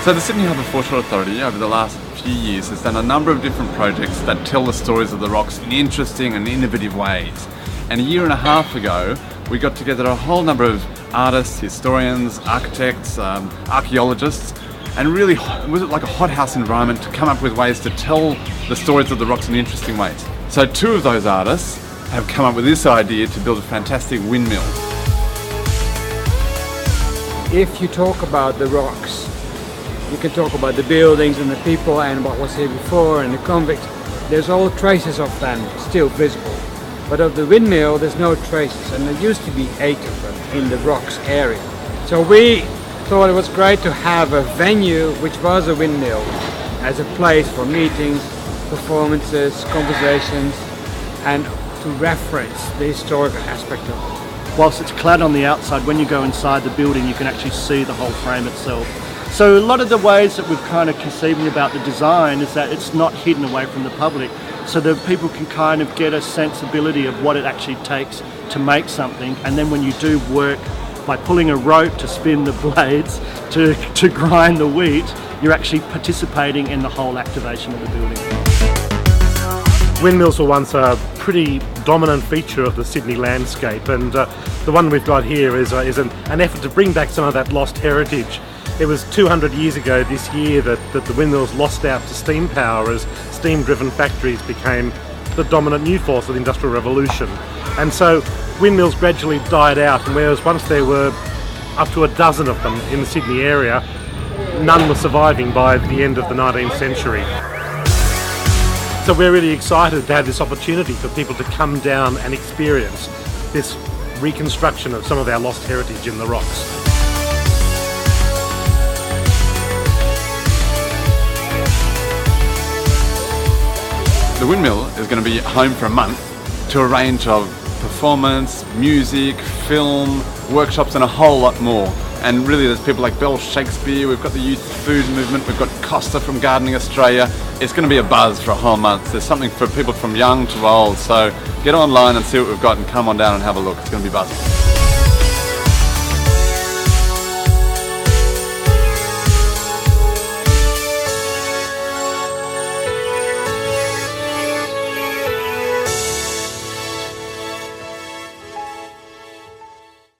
So the Sydney Harbour Foreshore Authority over the last few years has done a number of different projects that tell the stories of the rocks in interesting and innovative ways. And a year and a half ago we got together a whole number of artists, historians, architects, archaeologists, and really was it like a hothouse environment to come up with ways to tell the stories of the rocks in interesting ways. So two of those artists have come up with this idea to build a fantastic windmill. If you talk about the rocks, you can talk about the buildings and the people and what was here before and the convicts. There's all traces of them still visible. But of the windmill, there's no traces, and there used to be 8 of them in the rocks area. So we thought it was great to have a venue which was a windmill as a place for meetings, performances, conversations, and to reference the historical aspect of it. Whilst it's clad on the outside, when you go inside the building you can actually see the whole frame itself. So a lot of the ways that we've kind of conceived about the design is that it's not hidden away from the public, so that people can kind of get a sensibility of what it actually takes to make something, and then when you do work by pulling a rope to spin the blades, to grind the wheat, you're actually participating in the whole activation of the building. Windmills were once a pretty dominant feature of the Sydney landscape, and the one we've got here is an effort to bring back some of that lost heritage. It was 200 years ago this year that the windmills lost out to steam power as steam-driven factories became the dominant new force of the Industrial Revolution. And so windmills gradually died out, and whereas once there were up to a dozen of them in the Sydney area, none were surviving by the end of the 19th century. So we're really excited to have this opportunity for people to come down and experience this reconstruction of some of our lost heritage in the rocks. The windmill is going to be home for a month to a range of performance, music, film, workshops and a whole lot more. And really there's people like Bell Shakespeare, we've got the youth food movement, we've got Costa from Gardening Australia. It's going to be a buzz for a whole month. There's something for people from young to old, so get online and see what we've got and come on down and have a look. It's going to be buzzing.